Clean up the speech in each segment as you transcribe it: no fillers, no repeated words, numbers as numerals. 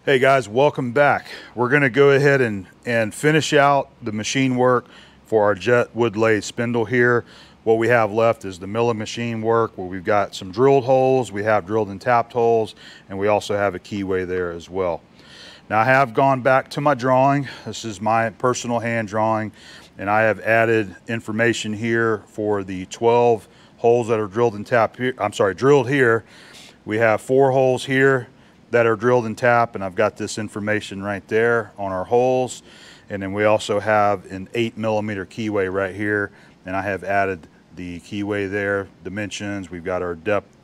Hey guys, welcome back. We're going to go ahead and finish out the machine work for our jet wood lathe spindle here. What we have left is the milling machine work, where we've got some drilled holes, we have drilled and tapped holes, and we also have a keyway there as well. Now I have gone back to my drawing. This is my personal hand drawing, and I have added information here for the 12 holes that are drilled and tapped here. I'm sorry, drilled here. We have 4 holes here that are drilled and tapped, and I've got this information right there on our holes. And then we also have an 8mm keyway right here, and I have added the keyway there, dimensions. We've got our depth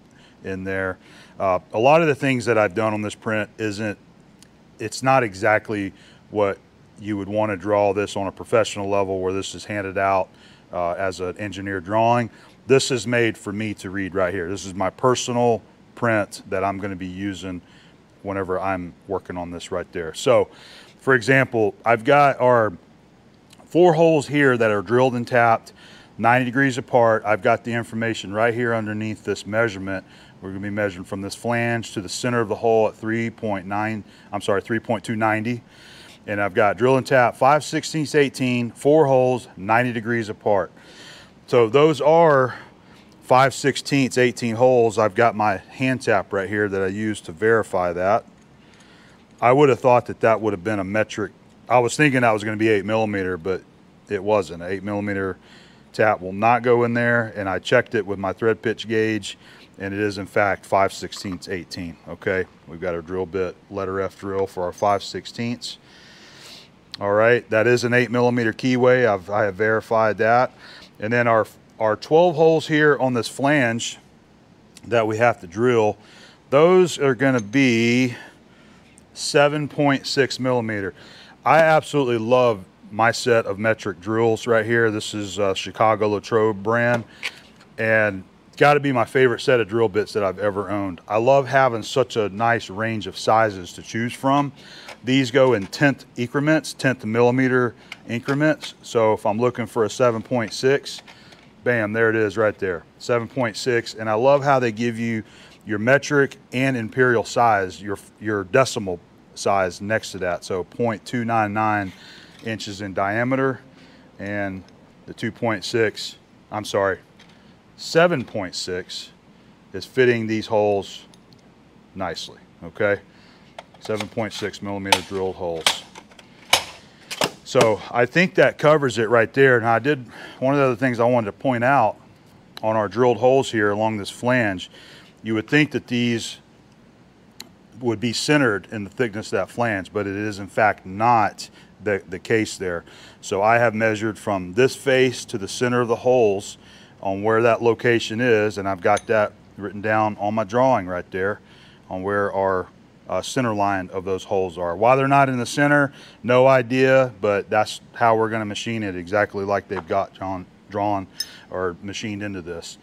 in there. A lot of the things that I've done on this print it's not exactly what you would want to draw this on a professional level, where this is handed out as an engineer drawing. This is made for me to read right here. This is my personal print that I'm going to be using whenever I'm working on this right there. So for example, I've got our 4 holes here that are drilled and tapped 90 degrees apart. I've got the information right here underneath this measurement. We're going to be measuring from this flange to the center of the hole at 3.290. And I've got drill and tap 5/16 18, 4 holes, 90 degrees apart. So those are 5/16 18 holes. I've got my hand tap right here that I used to verify that. I would have thought that that would have been a metric. I was thinking that was going to be 8mm, but it wasn't. An 8mm tap will not go in there, and I checked it with my thread pitch gauge, and it is in fact 5/16 18. Okay, we've got our drill bit, letter F drill for our 5/16. All right, that is an 8mm keyway. I have verified that. And then our 12 holes here on this flange that we have to drill, those are going to be 7.6mm. I absolutely love my set of metric drills right here. This is Chicago Latrobe brand, and it's got to be my favorite set of drill bits that I've ever owned. I love having such a nice range of sizes to choose from. These go in 10th increments, 10th millimeter increments. So if I'm looking for a 7.6, bam, there it is right there, 7.6. And I love how they give you your metric and imperial size, your decimal size next to that. So 0.299 inches in diameter, and the 7.6 is fitting these holes nicely, okay? 7.6mm drilled holes. So I think that covers it right there. Now one of the other things I wanted to point out on our drilled holes here along this flange, you would think that these would be centered in the thickness of that flange, but it is in fact not the case there. So I have measured from this face to the center of the holes on where that location is, and I've got that written down on my drawing right there on where our center line of those holes are. Why they're not in the center, no idea, but that's how we're going to machine it, exactly like they've got drawn or machined into this.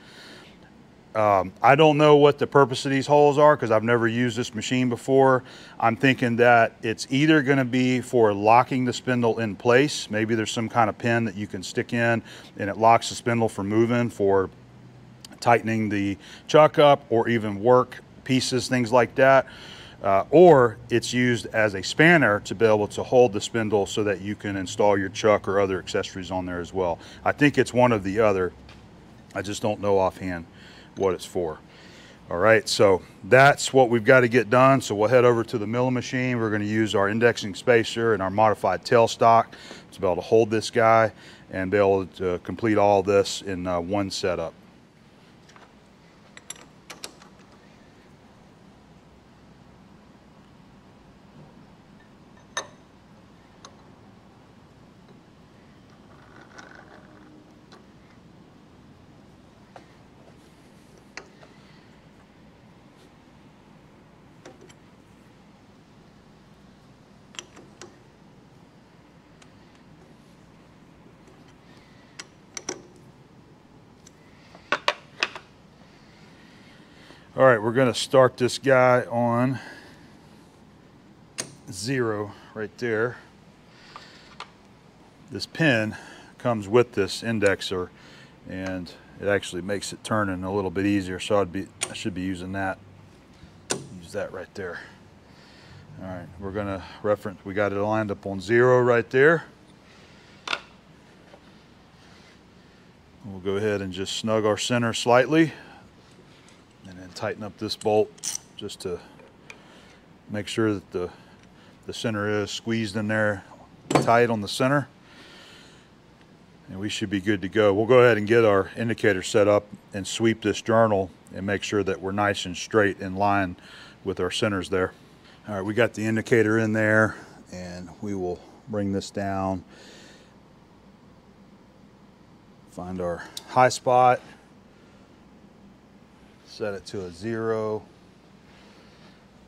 I don't know what the purpose of these holes are, because I've never used this machine before. I'm thinking that it's either going to be for locking the spindle in place. Maybe there's some kind of pin that you can stick in and it locks the spindle from moving, for tightening the chuck up, or even work pieces, things like that. Or it's used as a spanner to be able to hold the spindle so that you can install your chuck or other accessories on there as well. I think it's one of the other. I just don't know offhand what it's for. All right, so that's what we've got to get done. So we'll head over to the milling machine. We're going to use our indexing spacer and our modified tailstock to be able to hold this guy and be able to complete all this in one setup. All right, we're going to start this guy on 0 right there. This pin comes with this indexer, and it actually makes it turning a little bit easier, so I should be using that. Use that right there. All right, we're gonna reference, we got it lined up on 0 right there. We'll go ahead and just snug our center slightly and then tighten up this bolt just to make sure that the center is squeezed in there tight on the center. And we should be good to go. We'll go ahead and get our indicator set up and sweep this journal and make sure that we're nice and straight in line with our centers there. All right, we got the indicator in there, and we will bring this down. Find our high spot, set it to a 0,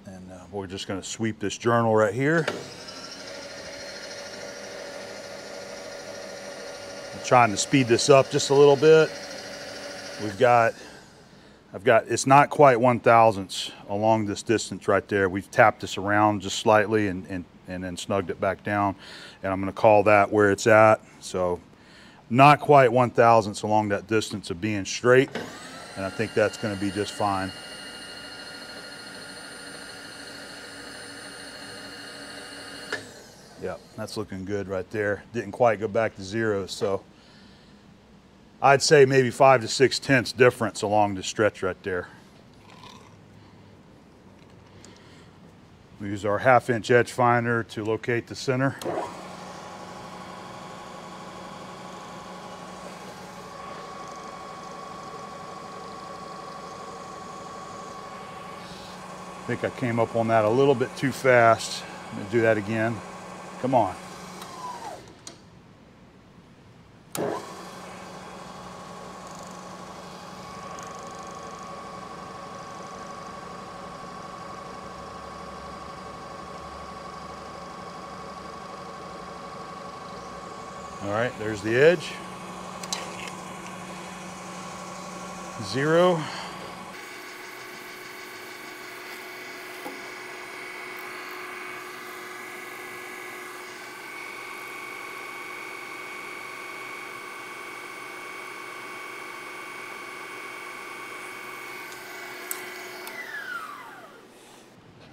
and we're just going to sweep this journal right here. I'm trying to speed this up just a little bit. It's not quite 1/1000ths along this distance right there. We've tapped this around just slightly and then snugged it back down, and I'm going to call that where it's at. So not quite 1/1000ths along that distance of being straight, and I think that's going to be just fine. Yep, that's looking good right there. Didn't quite go back to 0, so I'd say maybe 5 to 6/10ths difference along the stretch right there. We use our 1/2" edge finder to locate the center. I think I came up on that a little bit too fast. I'm gonna do that again. Come on. All right, there's the edge. 0.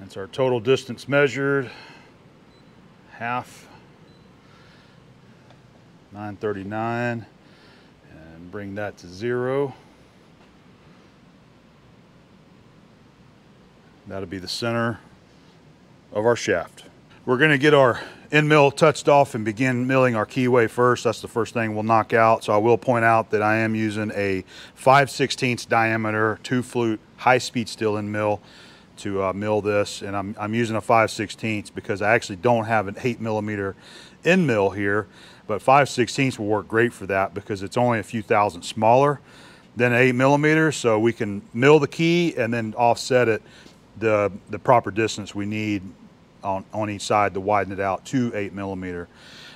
That's our total distance measured, 1/2, 939, and bring that to 0. That'll be the center of our shaft. We're going to get our end mill touched off and begin milling our keyway first. That's the first thing we'll knock out. So I will point out that I am using a 5/16 diameter 2-flute high-speed steel end mill to mill this, and I'm using a 5/16 because I actually don't have an 8mm end mill here, but 5/16 will work great for that because it's only a few thousand smaller than 8mm, so we can mill the key and then offset it the proper distance we need on each side to widen it out to 8mm.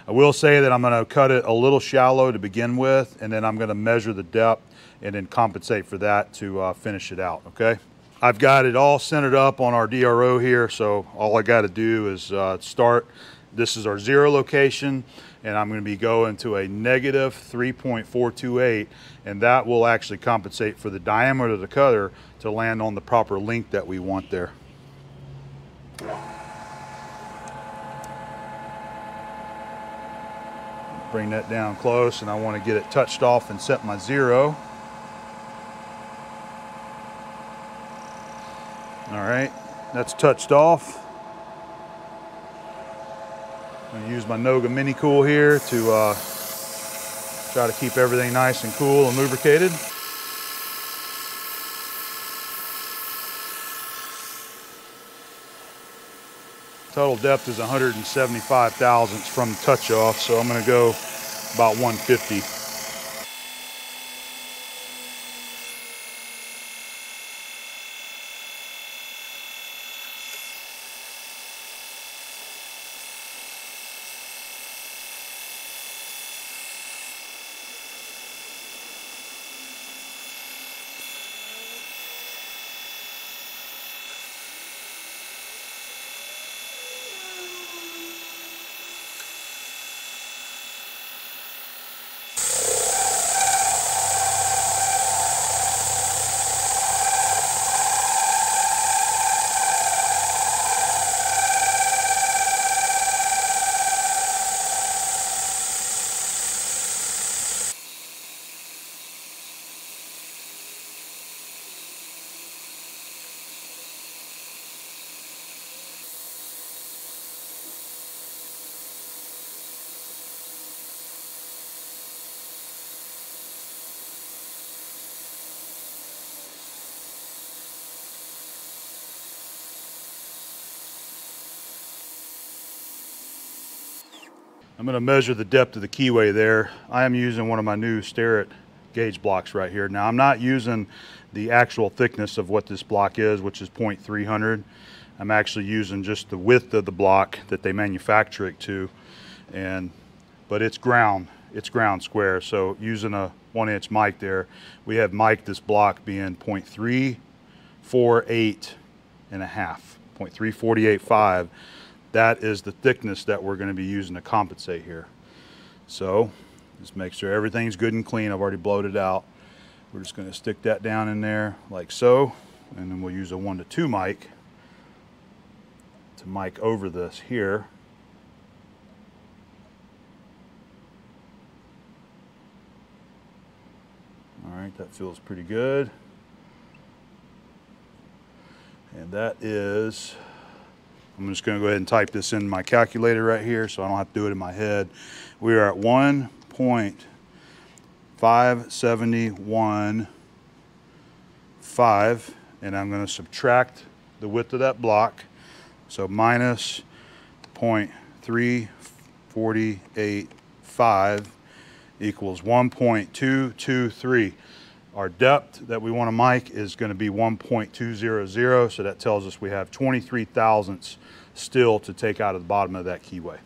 I will say that I'm going to cut it a little shallow to begin with, and then I'm going to measure the depth and then compensate for that to finish it out, okay? I've got it all centered up on our DRO here, so all I got to do is start. This is our 0 location, and I'm going to be going to a negative 3.428, and that will actually compensate for the diameter of the cutter to land on the proper length that we want there. Bring that down close, and I want to get it touched off and set my 0. All right, that's touched off. I'm going to use my Noga Mini Cool here to try to keep everything nice and cool and lubricated. Total depth is 175 thousandths from the touch off, so I'm going to go about 150. I'm going to measure the depth of the keyway there. I am using one of my new Starrett gauge blocks right here. Now I'm not using the actual thickness of what this block is, which is 0.300. I'm actually using just the width of the block that they manufacture it to, but it's ground square. So using a 1-inch mic there, we have mic'd this block being 0.348 and a half, 0.3485. That is the thickness that we're going to be using to compensate here. So just make sure everything's good and clean. I've already blowed it out. We're just going to stick that down in there like so, and then we'll use a 1-to-2 mic to mic over this here. All right, that feels pretty good. And that is, I'm just going to go ahead and type this in my calculator right here so I don't have to do it in my head. We are at 1.571.5, and I'm going to subtract the width of that block. So minus 0.3485 equals 1.223. Our depth that we want to mic is going to be 1.200, so that tells us we have 23 thousandths still to take out of the bottom of that keyway.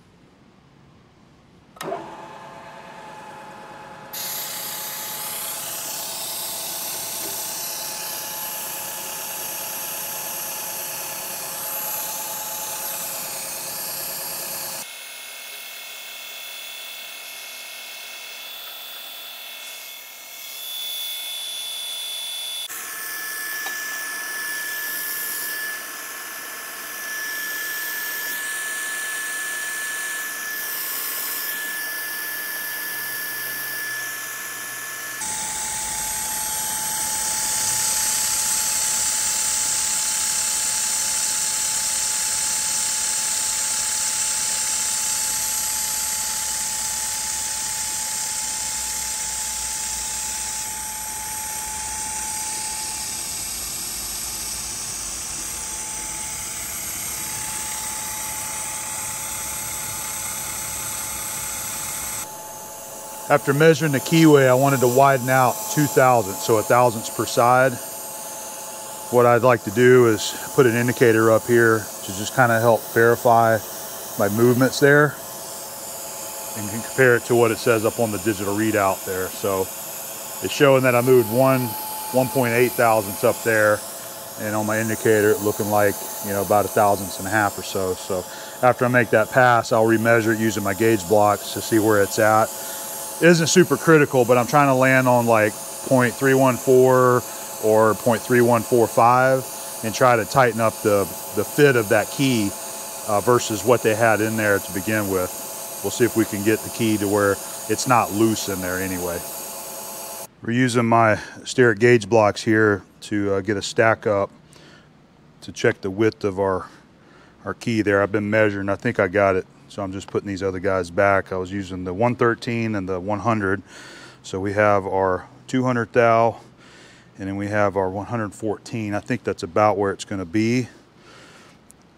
After measuring the keyway, I wanted to widen out 2 thousandths, so 1 thousandths per side. What I'd like to do is put an indicator up here to just kind of help verify my movements there, and can compare it to what it says up on the digital readout there. So it's showing that I moved 1.8 thousandths up there, and on my indicator it looking like, you know, about 1.5 thousandths or so. So after I make that pass, I'll remeasure it using my gauge blocks to see where it's at. It isn't super critical, but I'm trying to land on like 0.314 or 0.3145 and try to tighten up the fit of that key versus what they had in there to begin with. We'll see if we can get the key to where it's not loose in there anyway. We're using my Starrett gauge blocks here to get a stack up to check the width of our key there. I've been measuring, I think I got it. So I'm just putting these other guys back. I was using the 113 and the 100. So we have our 200 thou, and then we have our 114. I think that's about where it's going to be,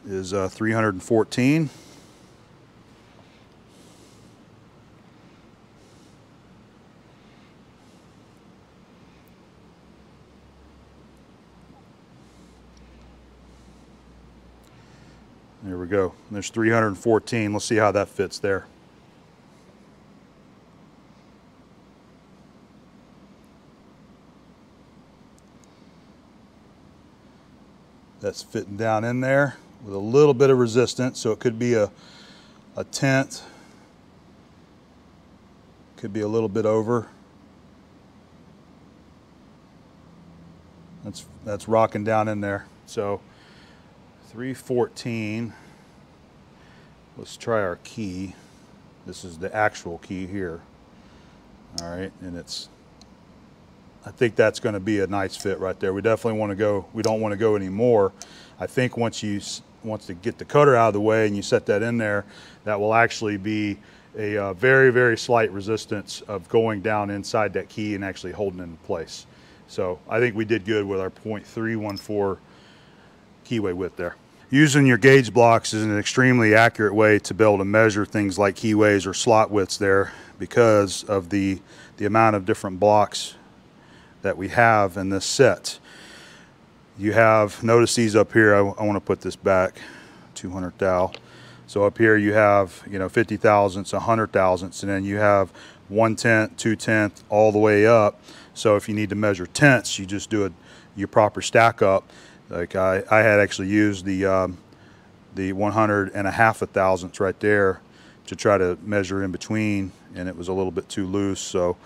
is 314. There we go. There's 314. Let's see how that fits there. That's fitting down in there with a little bit of resistance, so it could be a tenth. Could be a little bit over. That's rocking down in there. So 314. Let's try our key. This is the actual key here. All right, and I think that's going to be a nice fit right there. We definitely want to go. We don't want to go any more. I think once to get the cutter out of the way and you set that in there, that will actually be a very, very slight resistance of going down inside that key and actually holding it in place. So I think we did good with our 0.314 keyway width there. Using your gauge blocks is an extremely accurate way to be able to measure things like keyways or slot widths there, because of the amount of different blocks that we have in this set. You have, notice these up here, I want to put this back 200 thou. So up here you have, 50 thousandths, 100 thousandths, and then you have 1/10, 2/10, all the way up. So if you need to measure tenths, you just do your proper stack up. Like I had actually used the 100 and a half of thousandths right there to try to measure in between, and it was a little bit too loose. So,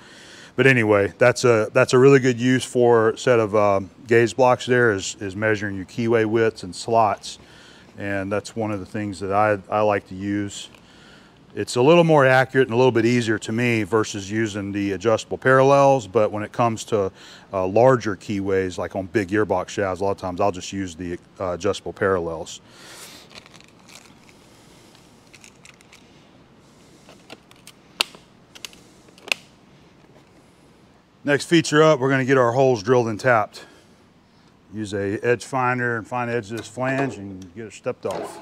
but anyway, that's a really good use for a set of gauge blocks. There is measuring your keyway widths and slots, and that's one of the things that I like to use. It's a little more accurate and a little bit easier to me versus using the adjustable parallels, but when it comes to larger keyways, like on big gearbox shafts, a lot of times I'll just use the adjustable parallels. Next feature up, we're going to get our holes drilled and tapped. Use a edge finder and find the edge of this flange and get it stepped off.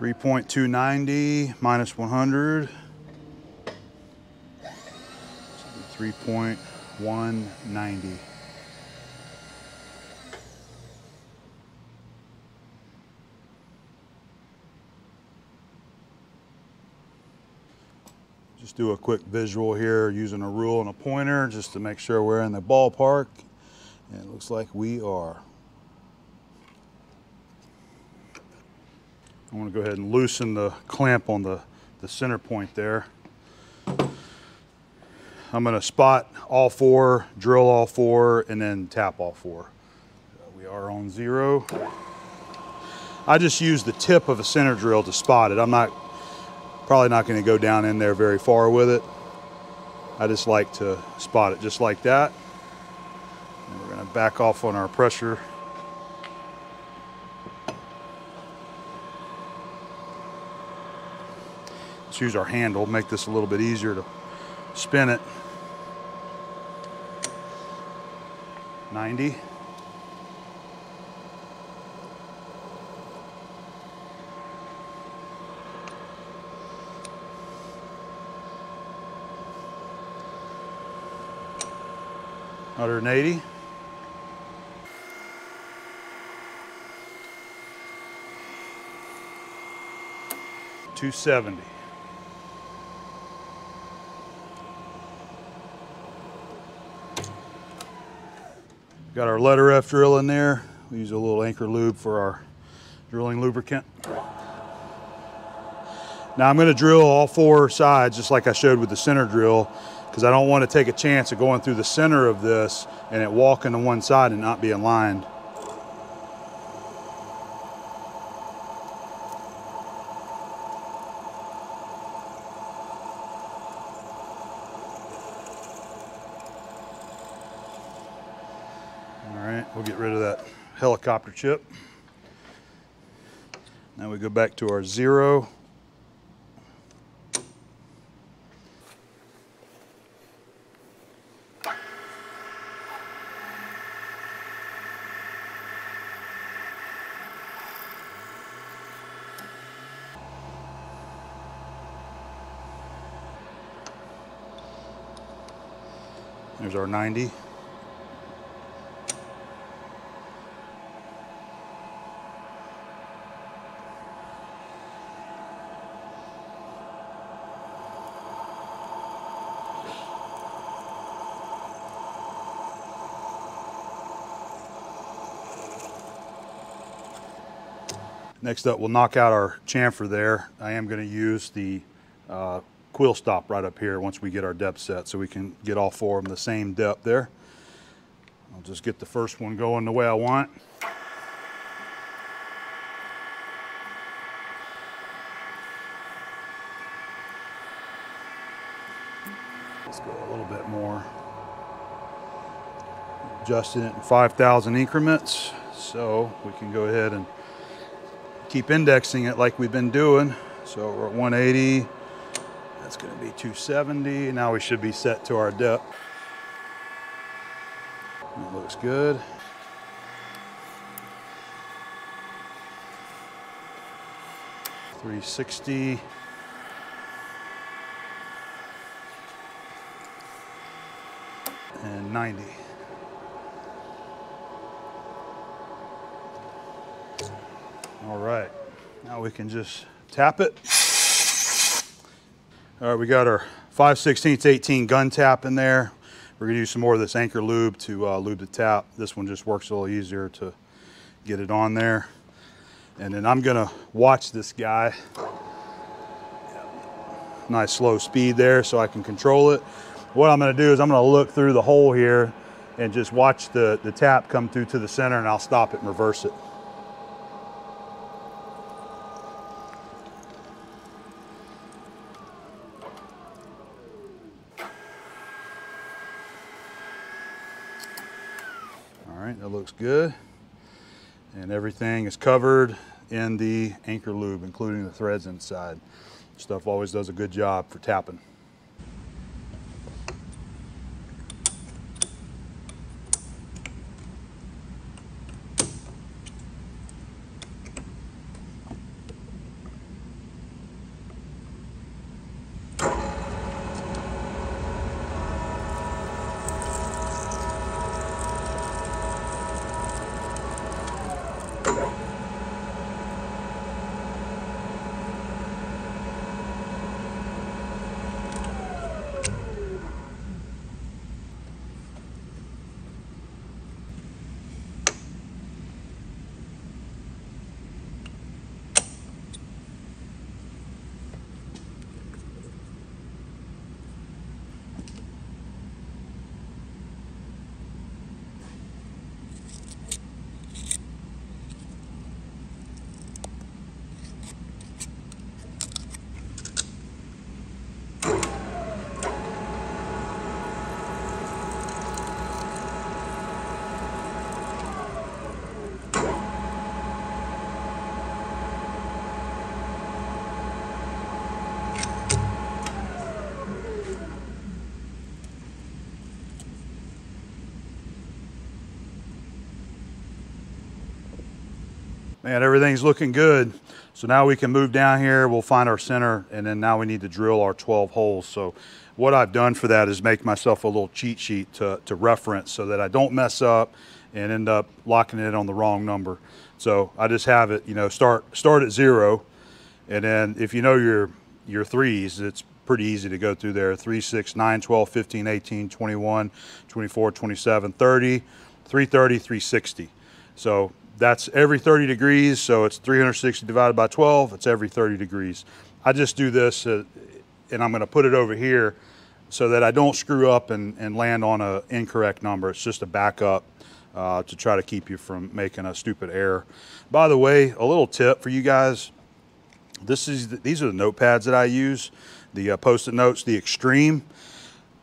.290 minus 100, 3.190. Just do a quick visual here using a rule and a pointer just to make sure we're in the ballpark, and it looks like we are. I want to go ahead and loosen the clamp on the center point there. I'm going to spot all four, drill all four, and then tap all four. We are on 0. I just use the tip of a center drill to spot it. I'm probably not going to go down in there very far with it. I just like to spot it just like that. And we're going to back off on our pressure. Let's use our handle, make this a little bit easier to spin it. 90. $180. $270. Got our letter F drill in there. We use a little anchor lube for our drilling lubricant. Now I'm going to drill all four sides just like I showed with the center drill, because I don't want to take a chance of going through the center of this and it walking to one side and not being lined. We'll get rid of that helicopter chip. Now we go back to our 0. There's our 90. Next up, we'll knock out our chamfer there. I am going to use the quill stop right up here once we get our depth set, so we can get all four of them the same depth there. I'll just get the first one going the way I want. Let's go a little bit more. Adjusting it in 5,000 increments, so we can go ahead and keep indexing it like we've been doing. So we're at 180, That's going to be 270. Now we should be set to our depth. That looks good. $360. And 90. All right, now we can just tap it. All right, we got our 5/16 18 gun tap in there. We're gonna use some more of this anchor lube to lube the tap. This one just works a little easier to get it on there. And then I'm gonna watch this guy. Nice slow speed there so I can control it. What I'm gonna do is I'm gonna look through the hole here and just watch the tap come through to the center, and I'll stop it and reverse it. All right, that looks good. And everything is covered in the anchor lube, including the threads inside. Stuff always does a good job for tapping. Man, everything's looking good. So now we can move down here, we'll find our center, and then now we need to drill our 12 holes. So what I've done for that is make myself a little cheat sheet to reference so that I don't mess up and end up locking it on the wrong number. So I just have it, you know, start at 0, and then if you know your threes, it's pretty easy to go through there. 3, 6, 9, 12, 15, 18, 21, 24, 27, 30, 330, 360. So that's every 30 degrees, so it's 360 divided by 12, it's every 30 degrees. I just do this, and I'm gonna put it over here so that I don't screw up and land on an incorrect number. It's just a backup to try to keep you from making a stupid error. By the way, a little tip for you guys, these are the notepads that I use, the Post-it notes, the Extreme.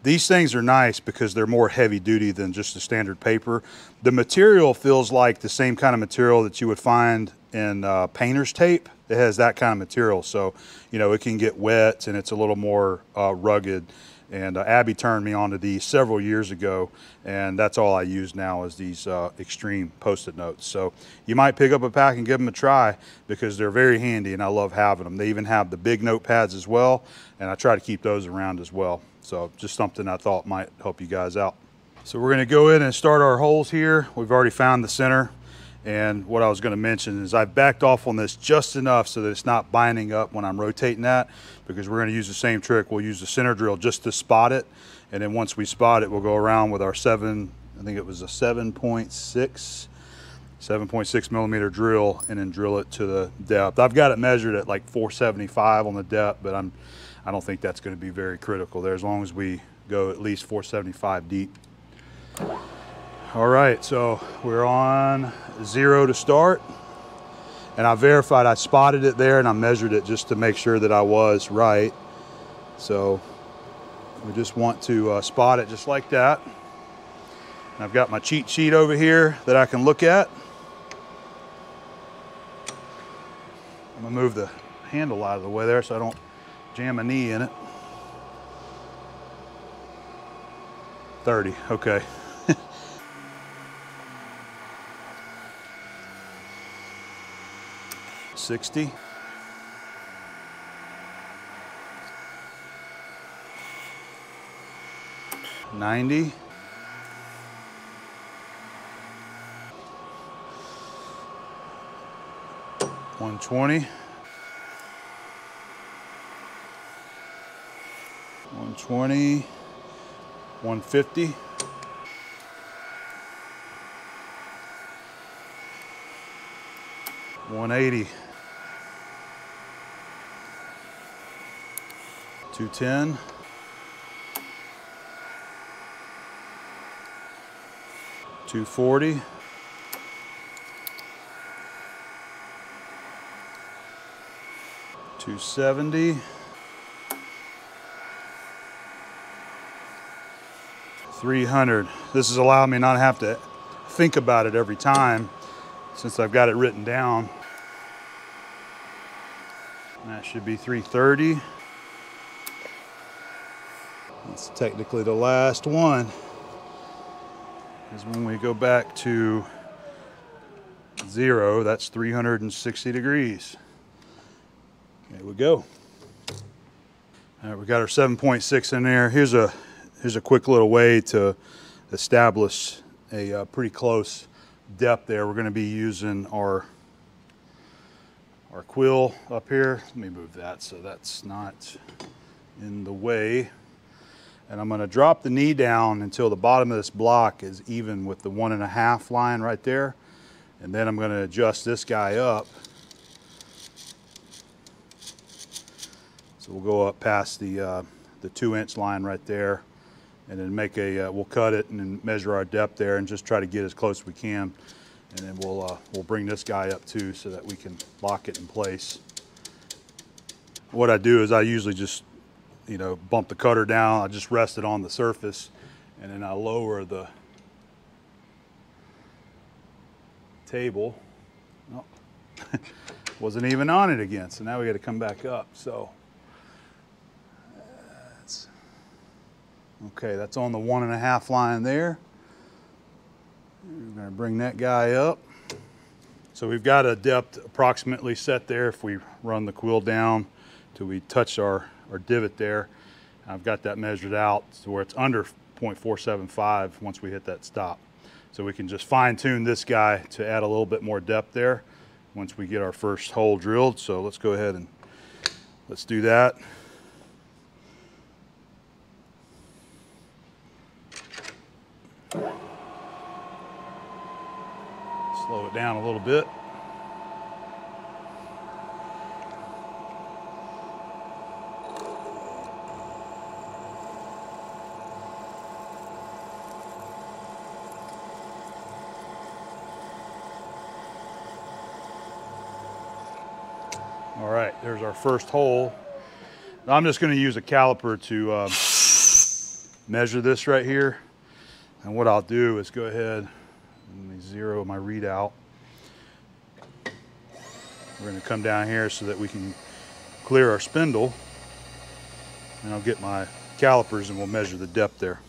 These things are nice because they're more heavy duty than just the standard paper. The material feels like the same kind of material that you would find in painter's tape. It has that kind of material. So, you know, it can get wet and it's a little more rugged. And Abby turned me onto these several years ago, and that's all I use now is these Extreme Post-it notes. So you might pick up a pack and give them a try because they're very handy and I love having them. They even have the big notepads as well, and I try to keep those around as well. So just something I thought might help you guys out. So we're gonna go in and start our holes here. We've already found the center. And what I was gonna mention is I've backed off on this just enough so that it's not binding up when I'm rotating that, because we're gonna use the same trick. We'll use the center drill just to spot it. And then once we spot it, we'll go around with our I think it was a 7.6 millimeter drill, and then drill it to the depth. I've got it measured at like 475 on the depth, but I don't think that's going to be very critical there as long as we go at least 475 deep. All right, so we're on 0 to start, and I verified I spotted it there and I measured it just to make sure that I was right. So we just want to spot it just like that. And I've got my cheat sheet over here that I can look at. I'm gonna move the handle out of the way there so I don't jam a knee in it. 30, okay. 60. 90. 120. 120. 150. 180. 210. 240. 270. 300. This is allowing me not to have to think about it every time since I've got it written down. And that should be 330. That's technically the last one. Because when we go back to 0, that's 360 degrees. There we go. All right, we got our 7.6 in there. Here's a quick little way to establish a pretty close depth there. We're going to be using our quill up here. Let me move that so that's not in the way. And I'm going to drop the knee down until the bottom of this block is even with the 1.5 line right there. And then I'm going to adjust this guy up. So we'll go up past the 2-inch line right there, and then make a we'll cut it and then measure our depth there and just try to get as close as we can. And then we'll bring this guy up too so that we can lock it in place. What I do is I usually just, you know, bump the cutter down. I just rest it on the surface, and then I lower the table. Oh, wasn't even on it again, so now we got to come back up. So that's okay. That's on the 1.5 line there. We're going to bring that guy up. So we've got a depth approximately set there. If we run the quill down till we touch our divot there, I've got that measured out to where it's under 0.475 once we hit that stop. So we can just fine tune this guy to add a little bit more depth there once we get our first hole drilled. So let's go ahead and let's do that. Slow it down a little bit. All right, there's our first hole. Now I'm just going to use a caliper to measure this right here. And what I'll do is go ahead and let me zero my readout. We're going to come down here so that we can clear our spindle. And I'll get my calipers and we'll measure the depth there.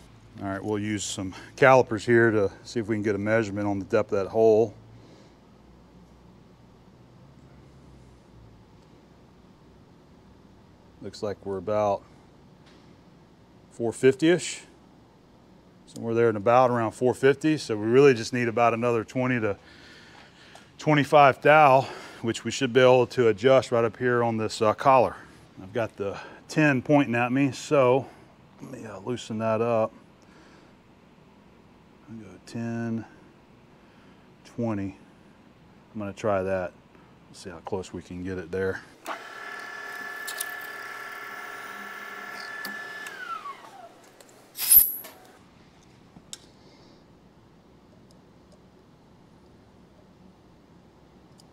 All right, we'll use some calipers here to see if we can get a measurement on the depth of that hole. Looks like we're about 450-ish. Somewhere there and about around 450. So we really just need about another 20 to 25 thou, which we should be able to adjust right up here on this collar. I've got the 10 pointing at me, so let me loosen that up. I'll go 10, 20. I'm going to try that. Let's see how close we can get it there.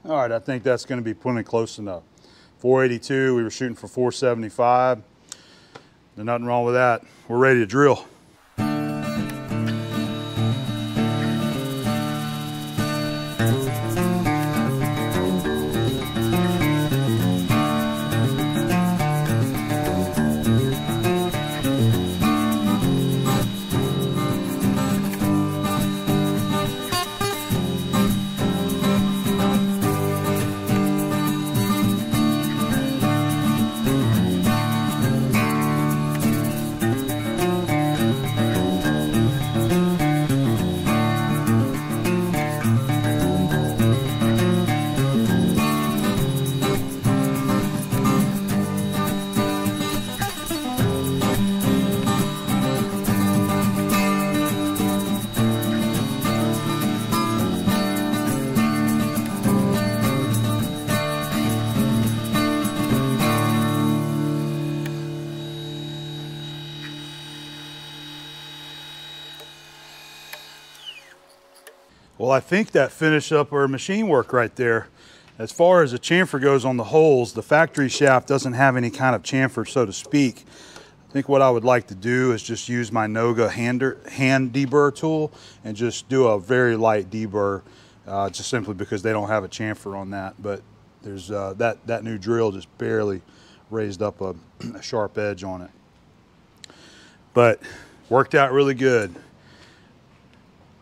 All right, I think that's going to be plenty close enough. 482, we were shooting for 475. There's nothing wrong with that. We're ready to drill. Well, I think that finished up our machine work right there. As far as the chamfer goes on the holes, the factory shaft doesn't have any kind of chamfer, so to speak. I think what I would like to do is just use my Noga hand deburr tool and just do a very light deburr, just simply because they don't have a chamfer on that. But there's that new drill just barely raised up a sharp edge on it. But worked out really good.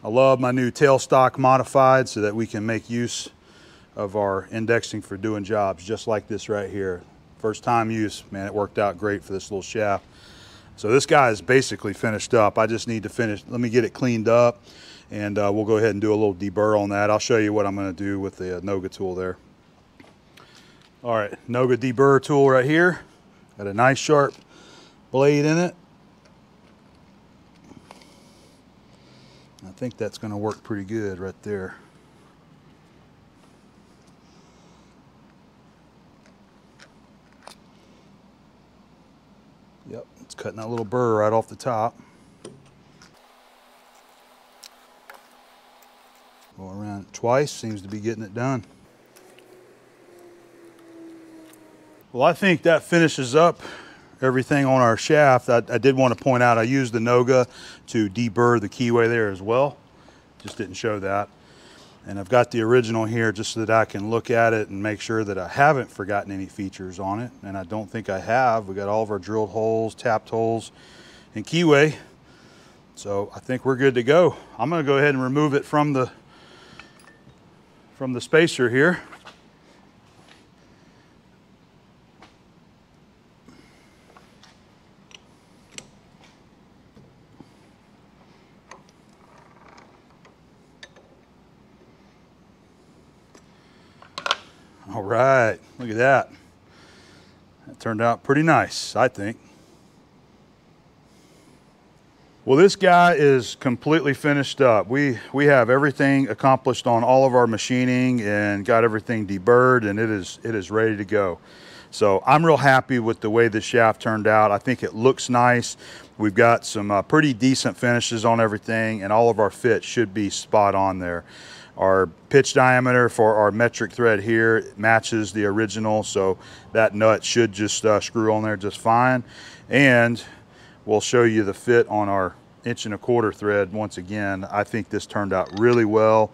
I love my new tailstock modified so that we can make use of our indexing for doing jobs just like this right here. First time use, man, it worked out great for this little shaft. So this guy is basically finished up. I just need to finish, let me get it cleaned up, and we'll go ahead and do a little deburr on that. I'll show you what I'm gonna do with the Noga tool there. All right, Noga deburr tool right here. Got a nice sharp blade in it. I think that's going to work pretty good right there. Yep, it's cutting that little burr right off the top. Go around it twice, seems to be getting it done. Well, I think that finishes up everything on our shaft. I did want to point out I used the Noga to deburr the keyway there as well. Just didn't show that. And I've got the original here just so that I can look at it and make sure that I haven't forgotten any features on it. And I don't think I have. We got all of our drilled holes, tapped holes, and keyway. So I think we're good to go. I'm going to go ahead and remove it from the spacer here. All right, look at that. That turned out pretty nice, I think. Well, this guy is completely finished up. We have everything accomplished on all of our machining and got everything deburred, and it is ready to go. So I'm real happy with the way the shaft turned out. I think it looks nice. We've got some pretty decent finishes on everything, and all of our fit should be spot on there. Our pitch diameter for our metric thread here matches the original, so that nut should just screw on there just fine. And we'll show you the fit on our 1¼ inch thread once again. I think this turned out really well,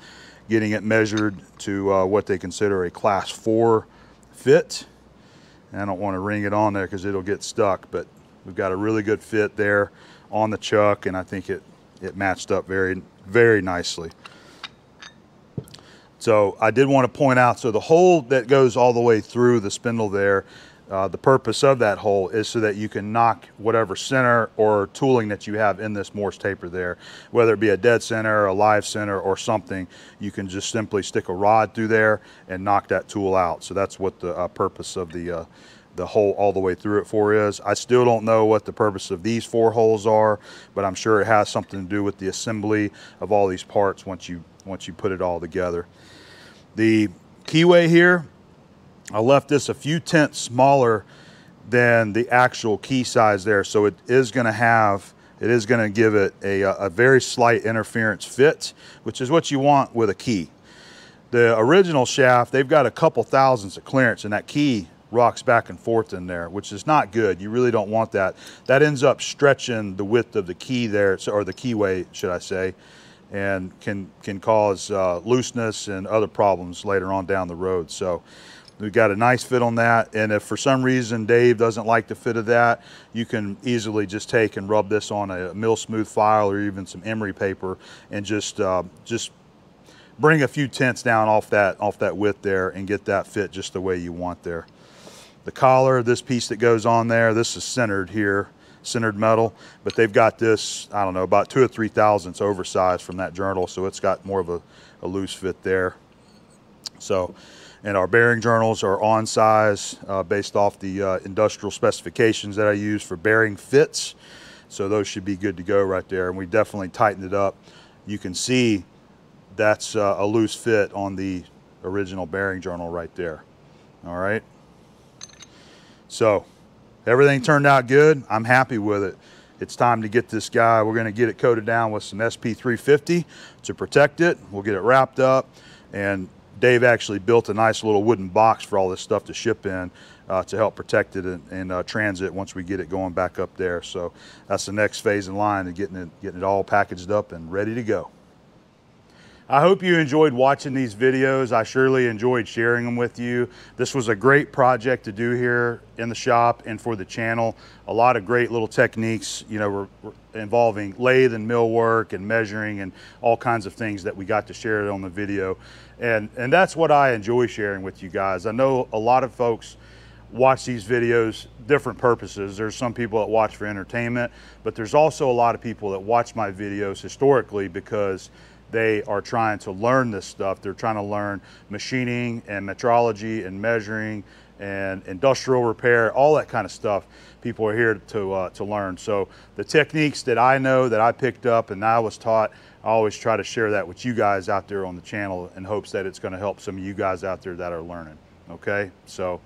getting it measured to what they consider a class 4 fit. And I don't want to ring it on there because it'll get stuck, but we've got a really good fit there on the chuck, and I think it matched up very, very nicely. So I did want to point out, so the hole that goes all the way through the spindle there, the purpose of that hole is so that you can knock whatever center or tooling that you have in this Morse taper there, whether it be a dead center, a live center, or something, you can just simply stick a rod through there and knock that tool out. So that's what the purpose of the hole all the way through it for is. I still don't know what the purpose of these 4 holes are, but I'm sure it has something to do with the assembly of all these parts once you put it all together. The keyway here, I left this a few tenths smaller than the actual key size there, so it is going to give it a very slight interference fit, which is what you want with a key. The original shaft, they've got a couple thousandths of clearance, and that key rocks back and forth in there, which is not good. You really don't want that. That ends up stretching the width of the key there, or the keyway, should I say, and can cause looseness and other problems later on down the road. So we've got a nice fit on that, and if for some reason Dave doesn't like the fit of that, you can easily just take and rub this on a mill smooth file or even some emery paper and just bring a few tenths down off that width there and get that fit just the way you want there. The collar, this piece that goes on there, this is centered here, centered metal, but they've got this, I don't know, about 2 or 3 thousandths oversized from that journal, so it's got more of a loose fit there. So, and our bearing journals are on size based off the industrial specifications that I use for bearing fits, so those should be good to go right there, and we definitely tightened it up. You can see that's a loose fit on the original bearing journal right there. All right, so everything turned out good. I'm happy with it. it's time to get this guy. We're going to get it coated down with some SP350 to protect it. We'll get it wrapped up, and Dave actually built a nice little wooden box for all this stuff to ship in to help protect it in transit once we get it going back up there. So that's the next phase in line, and getting it all packaged up and ready to go. I hope you enjoyed watching these videos. I surely enjoyed sharing them with you. This was a great project to do here in the shop and for the channel. A lot of great little techniques, you know, involving lathe and mill work and measuring and all kinds of things that we got to share on the video. And that's what I enjoy sharing with you guys. I know a lot of folks watch these videos different purposes. There's some people that watch for entertainment, but there's also a lot of people that watch my videos historically because they are trying to learn this stuff. They're trying to learn machining and metrology and measuring and industrial repair, all that kind of stuff. People are here to learn. So the techniques that I know, that I picked up and I was taught, I always try to share that with you guys out there on the channel in hopes that it's going to help some of you guys out there that are learning. Okay, so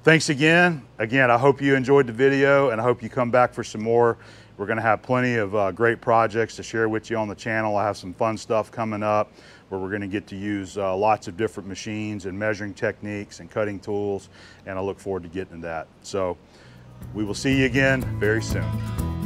thanks again. I hope you enjoyed the video, and I hope you come back for some more. We're going to have plenty of great projects to share with you on the channel. I have some fun stuff coming up where we're going to get to use lots of different machines and measuring techniques and cutting tools, and I look forward to getting to that. So we will see you again very soon.